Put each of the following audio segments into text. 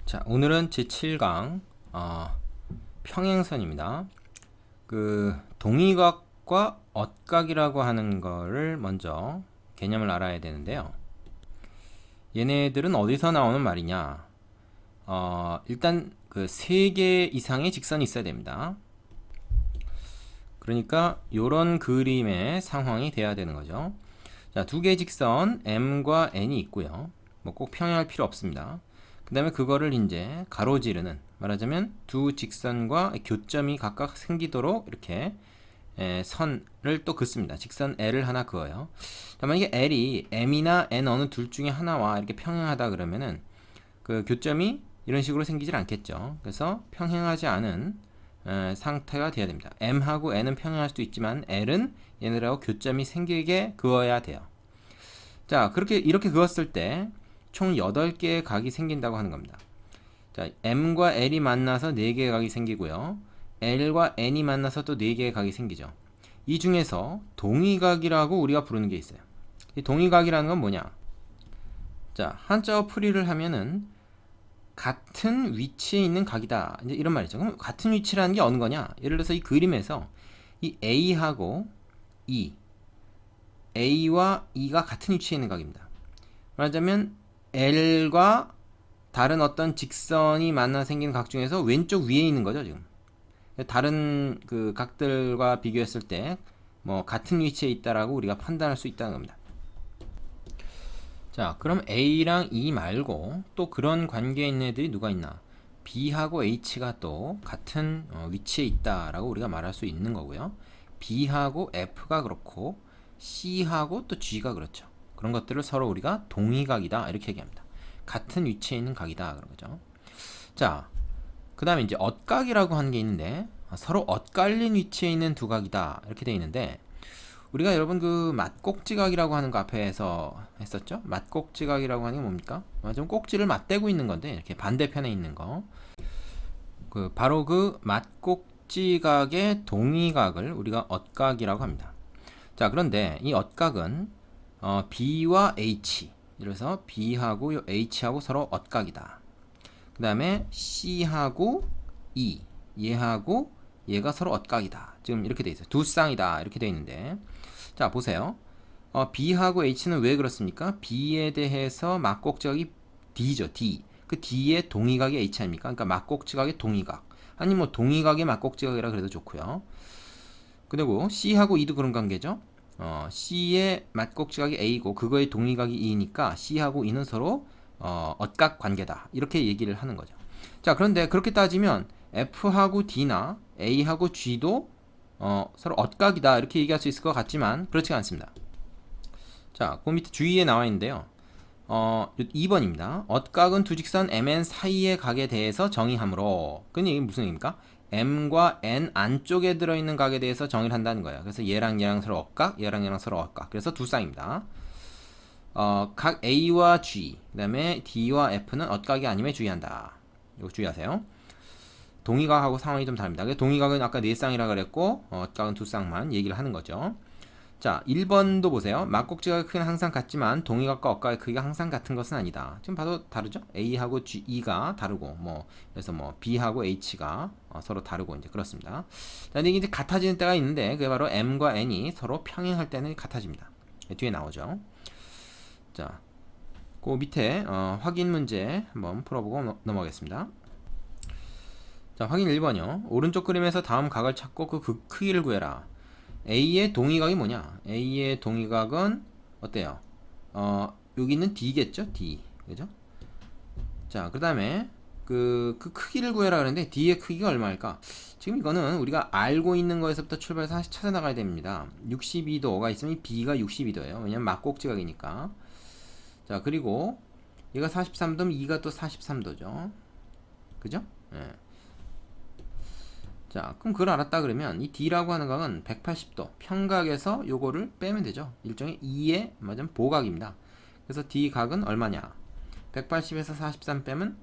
자, 오늘은 제7강 평행선입니다. 동의각과 엇각이라고 하는 거를 먼저 개념을 알아야 되는데요. 얘네들은 어디서 나오는 말이냐? 일단 그 3개 이상의 직선이 있어야 됩니다. 그러니까 요런 그림의 상황이 돼야 되는 거죠. 자, 2개의 직선 M과 N이 있고요. 뭐 꼭 평행할 필요 없습니다. 그 다음에 그거를 이제 가로지르는, 말하자면 두 직선과 교점이 각각 생기도록 이렇게 선을 또 긋습니다. 직선 L을 하나 그어요. 자, 만약에 L이 M이나 N 어느 둘 중에 하나와 이렇게 평행하다 그러면은 그 교점이 이런 식으로 생기질 않겠죠. 그래서 평행하지 않은 상태가 돼야 됩니다. M하고 N은 평행할 수도 있지만 L은 얘네들하고 교점이 생기게 그어야 돼요. 자, 이렇게 그었을 때 총 8개의 각이 생긴다고 하는 겁니다. 자, M과 L이 만나서 4개의 각이 생기고요. L과 N이 만나서 또 4개의 각이 생기죠. 이 중에서 동의각이라고 우리가 부르는 게 있어요. 이 동의각이라는 건 뭐냐? 자, 한자어 풀이를 하면은 같은 위치에 있는 각이다, 이제 이런 말이죠. 그럼 같은 위치라는 게 어느 거냐? 예를 들어서 이 그림에서 이 A하고 E, A와 E가 같은 위치에 있는 각입니다. 말하자면 L과 다른 어떤 직선이 만나 생긴 각 중에서 왼쪽 위에 있는 거죠, 지금. 다른 그 각들과 비교했을 때 뭐 같은 위치에 있다라고 우리가 판단할 수 있다는 겁니다. 자, 그럼 A랑 E 말고 또 그런 관계에 있는 애들이 누가 있나? B하고 H가 또 같은 위치에 있다라고 우리가 말할 수 있는 거고요. B하고 F가 그렇고 C하고 또 G가 그렇죠. 그런 것들을 서로 우리가 동의각이다 이렇게 얘기합니다. 같은 위치에 있는 각이다 그런 거죠. 자, 그 다음에 이제 엇각이라고 하는 게 있는데 서로 엇갈린 위치에 있는 두 각이다 이렇게 돼 있는데, 우리가 여러분 그 맞꼭지각이라고 하는 거 앞에서 했었죠? 맞꼭지각이라고 하는 게 뭡니까? 좀 꼭지를 맞대고 있는 건데 이렇게 반대편에 있는 거, 바로 그 맞꼭지각의 동의각을 우리가 엇각이라고 합니다. 자, 그런데 이 엇각은 B와 H, 그래서 B하고 H하고 서로 엇각이다. 그 다음에 C하고 E, 얘하고 얘가 서로 엇각이다. 지금 이렇게 돼 있어요. 두 쌍이다 이렇게 돼 있는데, 자 보세요. B하고 H는 왜 그렇습니까? B에 대해서 맞꼭지각이 D죠. D. 그 D의 동의각이 H 아닙니까? 그러니까 맞꼭지각의 동의각, 아니 뭐 동의각의 맞꼭지각이라 그래도 좋고요. 그리고 C하고 E도 그런 관계죠. C의 맞꼭지각이 A고 그거의 동의각이 E니까 C하고 E는 서로 엇각 관계다 이렇게 얘기를 하는 거죠. 자, 그런데 그렇게 따지면 F하고 D나 A하고 G도 서로 엇각이다 이렇게 얘기할 수 있을 것 같지만 그렇지가 않습니다. 자, 그 밑에 주의에 나와 있는데요. 2번입니다. 엇각은 두 직선 MN 사이의 각에 대해서 정의하므로. 그건 이게 무슨 얘기입니까? M과 N 안쪽에 들어있는 각에 대해서 정의를 한다는 거예요. 그래서 얘랑 서로 엇각, 얘랑 서로 엇각. 그래서 두 쌍입니다. 각 A와 G, 그 다음에 D와 F는 엇각이 아님에 주의한다. 이거 주의하세요. 동의각하고 상황이 좀 다릅니다. 동의각은 아까 4쌍이라 그랬고 엇각은 2쌍만 얘기를 하는 거죠. 자, 1번도 보세요. 맞꼭지각의 크기는 항상 같지만 동의각과 엇각의 크기가 항상 같은 것은 아니다. 지금 봐도 다르죠? A하고 E가 다르고 그래서 B하고 H가 서로 다르고 이제 그렇습니다. 자, 근데 이게 이제 같아지는 때가 있는데 그게 바로 M과 N이 서로 평행할 때는 같아집니다. 뒤에 나오죠. 자, 그 밑에 확인 문제 한번 풀어보고 넘어가겠습니다. 자, 확인 1번이요. 오른쪽 그림에서 다음 각을 찾고 그 크기를 구해라. A의 동의각이 뭐냐? A의 동의각은 어때요? 여기 있는 D겠죠? D. 그죠? 자, 그 다음에 그 크기를 구해라 그러는데 D의 크기가 얼마일까? 지금 이거는 우리가 알고 있는 거에서부터 출발해서 하나씩 찾아나가야 됩니다. 62도가 있으면 B가 62도예요. 왜냐면 맞꼭지각이니까. 자, 그리고 얘가 43도면 E가 또 43도죠. 그죠? 예. 자, 그럼 그걸 알았다 그러면 이 D라고 하는 각은 180도 평각에서 요거를 빼면 되죠. 일종의 2의 맞은 보각입니다. 그래서 D 각은 얼마냐? 180에서 43 빼면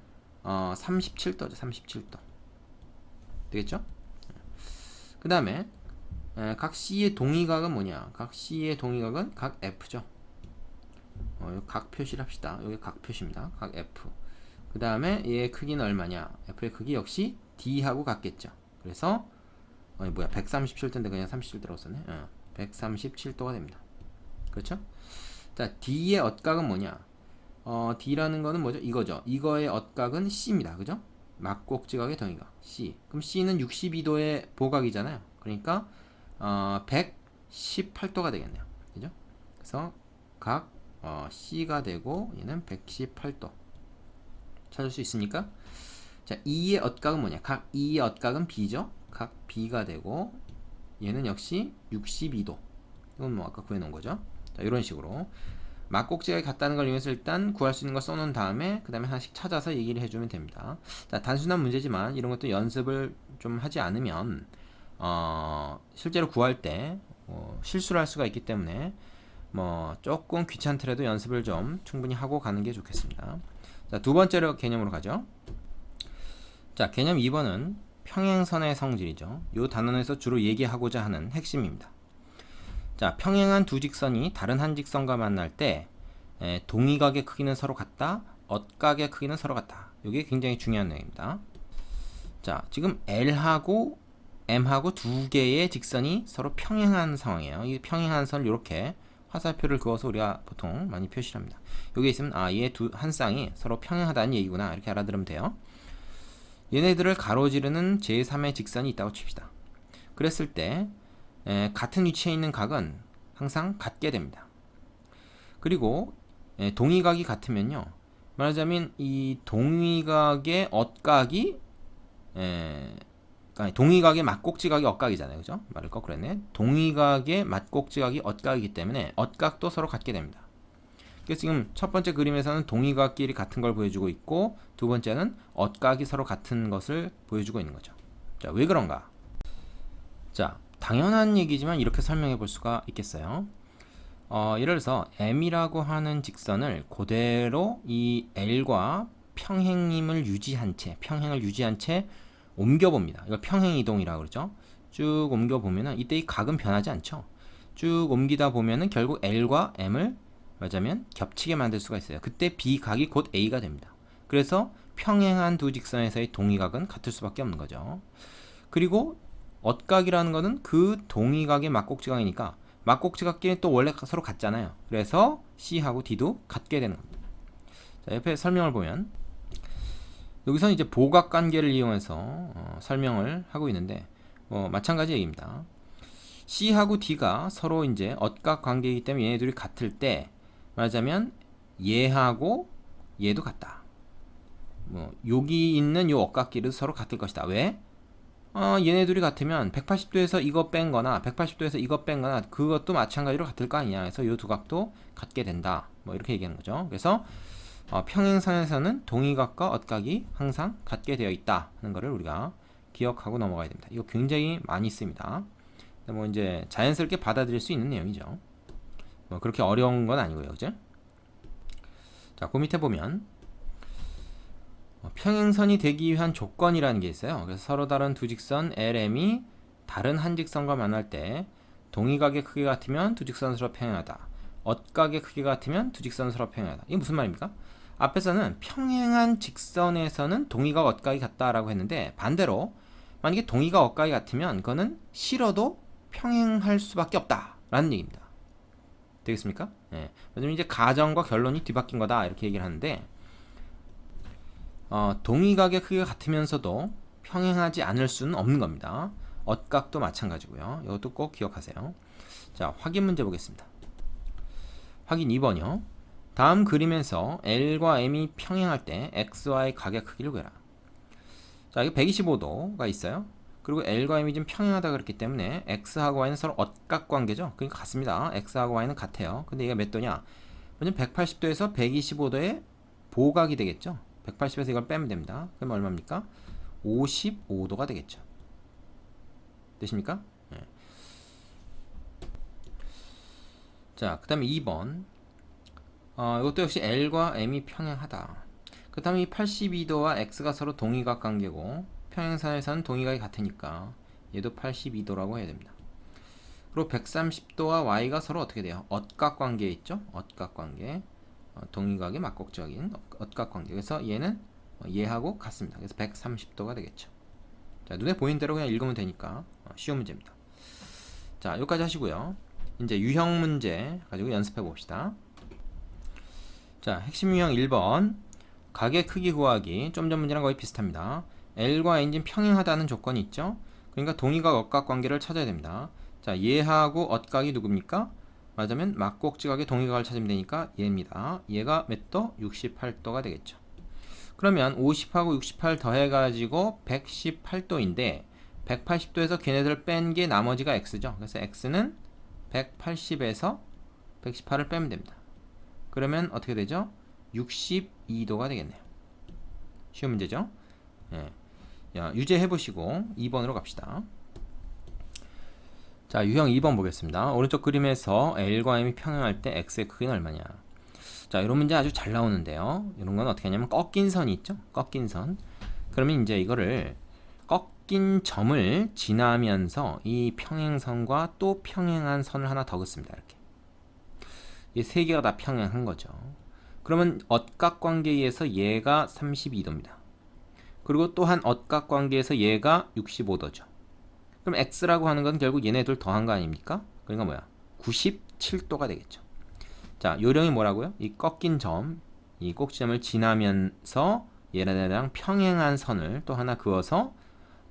37도죠. 37도. 되겠죠? 그 다음에 각 C의 동의각은 뭐냐? 각 C의 동의각은 각 F죠. 각 표시를 합시다. 여기 각 표시입니다. 각 F. 그 다음에 얘의 크기는 얼마냐? f의 크기 역시 d하고 같겠죠. 그래서 137도인데 그냥 37 들어갔었네. 137도가 됩니다. 그렇죠? 자, D의 엇각은 뭐냐? D라는 거는 뭐죠? 이거죠. 이거의 엇각은 C입니다. 그죠? 막곡지각의 동의각 C. 그럼 C는 62도의 보각이잖아요. 그러니까 118도가 되겠네요. 그죠? 그래서 각 C가 되고 얘는 118도. 찾을 수 있습니까? 자, E의 엇각은 뭐냐? 각 E의 엇각은 B죠. 각 B가 되고 얘는 역시 62도. 이건 뭐 아까 구해놓은 거죠. 자, 이런 식으로 막곡지각이 같다는 걸 이용해서 일단 구할 수 있는 걸 써놓은 다음에 그 다음에 하나씩 찾아서 얘기를 해주면 됩니다. 자, 단순한 문제지만 이런 것도 연습을 좀 하지 않으면 실제로 구할 때 실수를 할 수가 있기 때문에 뭐 조금 귀찮더라도 연습을 좀 충분히 하고 가는 게 좋겠습니다. 자, 두 번째로 개념으로 가죠. 자, 개념 2번은 평행선의 성질이죠. 이 단원에서 주로 얘기하고자 하는 핵심입니다. 자, 평행한 두 직선이 다른 한 직선과 만날 때 동위각의 크기는 서로 같다, 엇각의 크기는 서로 같다. 이게 굉장히 중요한 내용입니다. 자, 지금 L하고 M하고 두 개의 직선이 서로 평행한 상황이에요. 이 평행한 선을 이렇게 화살표를 그어서 우리가 보통 많이 표시를 합니다. 여기 있으면 얘 한 쌍이 서로 평행하다는 얘기구나 이렇게 알아들으면 돼요. 얘네들을 가로지르는 제3의 직선이 있다고 칩시다. 그랬을 때 같은 위치에 있는 각은 항상 같게 됩니다. 그리고 동위각이 같으면요, 말하자면 이 동위각의 엇각이 동위각의 맞곡지각이 엇각이잖아요. 그죠? 말을 거꾸로 했네. 동위각의 맞곡지각이 엇각이기 때문에 엇각도 서로 같게 됩니다. 그래서 지금 첫 번째 그림에서는 동위각끼리 같은 걸 보여주고 있고, 두 번째는 엇각이 서로 같은 것을 보여주고 있는 거죠. 자, 왜 그런가? 자, 당연한 얘기지만 이렇게 설명해 볼 수가 있겠어요. 예를 들어서 M이라고 하는 직선을 그대로 이 L과 평행을 유지한 채 옮겨봅니다. 이걸 평행이동이라고 그러죠. 쭉 옮겨보면은 이때 이 각은 변하지 않죠. 쭉 옮기다 보면은 결국 L과 M을 말하자면 겹치게 만들 수가 있어요. 그때 B각이 곧 A가 됩니다. 그래서 평행한 두 직선에서의 동위각은 같을 수밖에 없는 거죠. 그리고 엇각이라는 거는 그 동위각의 막곡지각이니까 막곡지각끼리 또 원래 서로 같잖아요. 그래서 C하고 D도 같게 되는 겁니다. 자, 옆에 설명을 보면 여기서 이제 보각관계를 이용해서 설명을 하고 있는데 마찬가지 얘기입니다. C하고 D가 서로 이제 엇각 관계이기 때문에 얘네 둘이 같을 때 말하자면 얘하고 얘도 같다. 여기 있는 요 엇각끼리도 서로 같을 것이다. 왜? 얘네 둘이 같으면 180도에서 이거 뺀 거나 180도에서 이거 뺀 거나 그것도 마찬가지로 같을 거 아니냐. 그래서 요 두 각도 같게 된다. 뭐 이렇게 얘기하는 거죠. 그래서 평행선에서는 동위각과 엇각이 항상 같게 되어 있다 하는 것을 우리가 기억하고 넘어가야 됩니다. 이거 굉장히 많이 씁니다. 뭐 이제 자연스럽게 받아들일 수 있는 내용이죠. 뭐 그렇게 어려운 건 아니고요. 그죠? 자, 그 밑에 보면 평행선이 되기 위한 조건이라는 게 있어요. 그래서 서로 다른 두 직선 LM이 다른 한 직선과 만날 때 동위각의 크기가 같으면 두 직선은 서로 평행하다. 엇각의 크기가 같으면 두 직선은 서로 평행하다. 이게 무슨 말입니까? 앞에서는 평행한 직선에서는 동위각 엇각이 같다라고 했는데 반대로 만약에 동위각 엇각이 같으면 그거는 싫어도 평행할 수밖에 없다라는 얘기입니다. 되겠습니까? 네. 왜냐면 이제 가정과 결론이 뒤바뀐 거다 이렇게 얘기를 하는데 동위각의 크기가 같으면서도 평행하지 않을 수는 없는 겁니다. 엇각도 마찬가지고요. 이것도 꼭 기억하세요. 자, 확인 문제 보겠습니다. 확인 2번이요. 다음 그림에서 L과 M이 평행할 때 XY 각의 크기를 구해라. 자, 이게 125도가 있어요. 그리고 L과 M이 지금 평행하다 그랬기 때문에 X하고 Y는 서로 엇각 관계죠. 그러니까 같습니다. X하고 Y는 같아요. 근데 얘가 몇 도냐? 180도에서 125도의 보각이 되겠죠. 180에서 이걸 빼면 됩니다. 그럼 얼마입니까? 55도가 되겠죠. 되십니까? 네. 자, 그 다음에 2번. 이것도 역시 L과 M이 평행하다. 그 다음에 이 82도와 X가 서로 동위각 관계고 평행선에서는 동위각이 같으니까 얘도 82도라고 해야 됩니다. 그리고 130도와 Y가 서로 어떻게 돼요? 엇각 관계에 있죠? 엇각 관계. 동위각의 막곡적인 엇각 관계. 그래서 얘는 얘하고 같습니다. 그래서 130도가 되겠죠. 자, 눈에 보이는 대로 그냥 읽으면 되니까 쉬운 문제입니다. 자, 여기까지 하시고요. 이제 유형 문제 가지고 연습해 봅시다. 자, 핵심 유형 1번. 가게 크기 구하기. 좀 전 문제랑 거의 비슷합니다. L과 N진 평행하다는 조건이 있죠. 그러니까 동의각 억각 관계를 찾아야 됩니다. 자, 얘하고 엇각이 누굽니까? 맞으면 막곡지각의 동의각을 찾으면 되니까 얘입니다. 얘가 몇 도? 68도가 되겠죠. 그러면 50하고 68 더해가지고 118도인데 180도에서 걔네들을 뺀 게 나머지가 x죠. 그래서 x는 180에서 118을 빼면 됩니다. 그러면 어떻게 되죠? 62도가 되겠네요. 쉬운 문제죠? 예. 야, 유제 해보시고 2번으로 갑시다. 자, 유형 2번 보겠습니다. 오른쪽 그림에서 L과 M이 평행할 때 x의 크기는 얼마냐? 자, 이런 문제 아주 잘 나오는데요. 이런 건 어떻게 하냐면 꺾인 선이 있죠? 꺾인 선. 그러면 이제 이거를 꺾인 점을 지나면서 이 평행선과 또 평행한 선을 하나 더 긋습니다. 이렇게. 이 세 개가 다 평행한 거죠. 그러면 엇각 관계에 의해서 얘가 32도입니다. 그리고 또한 엇각 관계에서 얘가 65도죠. 그럼 x라고 하는 건 결국 얘네들 더한 거 아닙니까? 그러니까 뭐야? 97도가 되겠죠. 자, 요령이 뭐라고요? 이 꺾인 점, 이 꼭지점을 지나면서 얘네들랑 평행한 선을 또 하나 그어서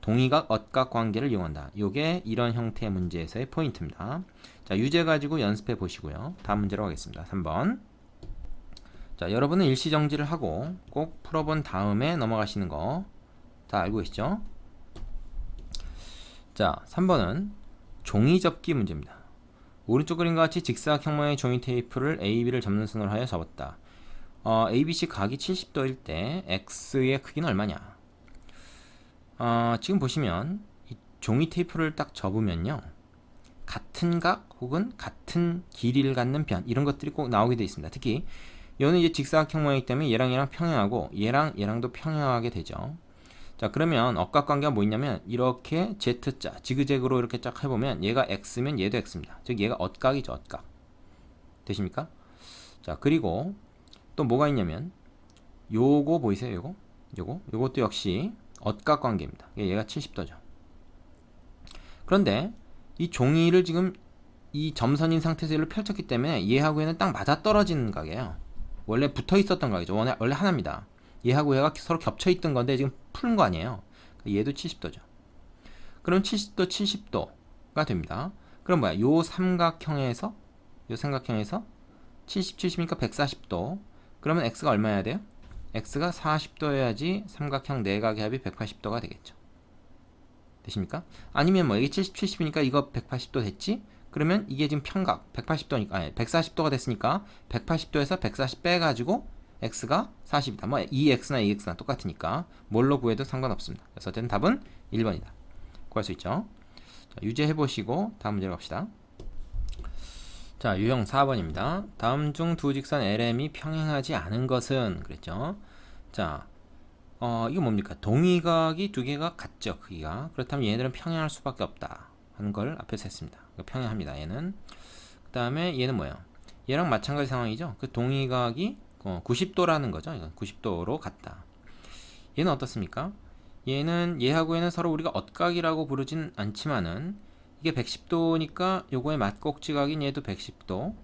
동의각 엇각 관계를 이용한다. 요게 이런 형태의 문제에서의 포인트입니다. 자, 유제 가지고 연습해 보시고요. 다음 문제로 가겠습니다. 3번. 자, 여러분은 일시정지를 하고 꼭 풀어본 다음에 넘어가시는 거 다 알고 계시죠? 자, 3번은 종이 접기 문제입니다. 오른쪽 그림과 같이 직사각형 모양의 종이 테이프를 AB를 접는 선으로 하여 접었다. ABC 각이 70도일 때 X의 크기는 얼마냐? 지금 보시면 이 종이 테이프를 딱 접으면요, 같은 각 혹은 같은 길이를 갖는 변, 이런 것들이 꼭 나오게 되어 있습니다. 특히 얘는 이제 직사각형 모양이기 때문에 얘랑 평행하고 얘랑도 평행하게 되죠. 자, 그러면 억각관계가 뭐 있냐면 이렇게 Z자 지그재그로 이렇게 쫙 해보면 얘가 X면 얘도 X입니다. 즉 얘가 엇각이죠. 엇각. 되십니까? 자, 그리고 또 뭐가 있냐면 요거 보이세요? 요것도 역시 엇각관계입니다. 얘가 70도죠. 그런데 이 종이를 지금 이 점선인 상태에서 얘를 펼쳤기 때문에 얘하고 얘는 딱 맞아떨어지는 각이에요. 원래 붙어 있었던 각이죠. 원래 하나입니다. 얘하고 얘가 서로 겹쳐 있던 건데 지금 푸는 거 아니에요. 얘도 70도죠. 그럼 70도, 70도가 됩니다. 그럼 뭐야? 요 삼각형에서 70, 70이니까 140도. 그러면 x가 얼마여야 돼요? x가 40도여야지 삼각형 내각의 합이 180도가 되겠죠. 되십니까? 아니면 뭐 이게 70, 70이니까 이거 180도 됐지? 그러면 이게 지금 평각 180도니까 아니 140도가 됐으니까 180도에서 140 빼가지고 x가 40이다. 뭐 2x나 2x나 똑같으니까 뭘로 구해도 상관없습니다. 그래서 어쨌든 답은 1번이다. 구할 수 있죠. 자, 유제해보시고 다음 문제로 갑시다. 자, 유형 4번입니다. 다음 중 두 직선 LM이 평행하지 않은 것은 그랬죠. 자, 이거 뭡니까? 동의각이 두 개가 같죠, 크기가. 그렇다면 얘네들은 평행할 수밖에 없다 하는 걸 앞에서 했습니다. 평행합니다. 얘는. 그 다음에 얘는 뭐예요? 얘랑 마찬가지 상황이죠. 그 동의각이 90도라는 거죠. 이건 90도로 같다. 얘는 어떻습니까? 얘는 얘하고 얘는 서로 우리가 엇각이라고 부르진 않지만은 이게 110도니까 요거의 맞꼭지각인 얘도 110도,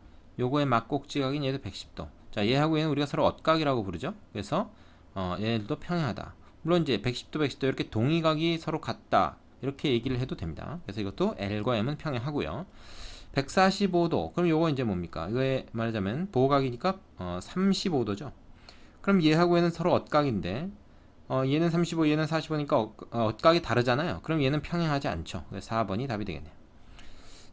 요거의 맞꼭지각인 얘도 110도. 자, 얘하고 얘는 우리가 서로 엇각이라고 부르죠. 그래서 얘들도 평행하다. 물론 이제 110도, 110도 이렇게 동의각이 서로 같다 이렇게 얘기를 해도 됩니다. 그래서 이것도 L과 M은 평행하고요. 145도. 그럼 요거 이제 뭡니까? 이거에 말하자면 보호각이니까 35도죠. 그럼 얘하고 얘는 서로 엇각인데 얘는 35, 얘는 45니까 엇각이 다르잖아요. 그럼 얘는 평행하지 않죠. 그래서 4번이 답이 되겠네요.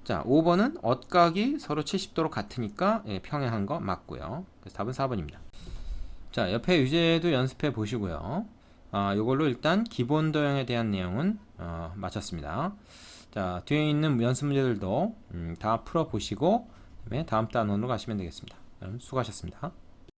자, 5번은 엇각이 서로 70도로 같으니까 평행한 거 맞고요. 그래서 답은 4번입니다. 자, 옆에 유제도 연습해 보시고요. 요걸로 일단 기본 도형에 대한 내용은 마쳤습니다. 자, 뒤에 있는 연습 문제들도 다 풀어보시고 다음 단원으로 가시면 되겠습니다. 수고하셨습니다.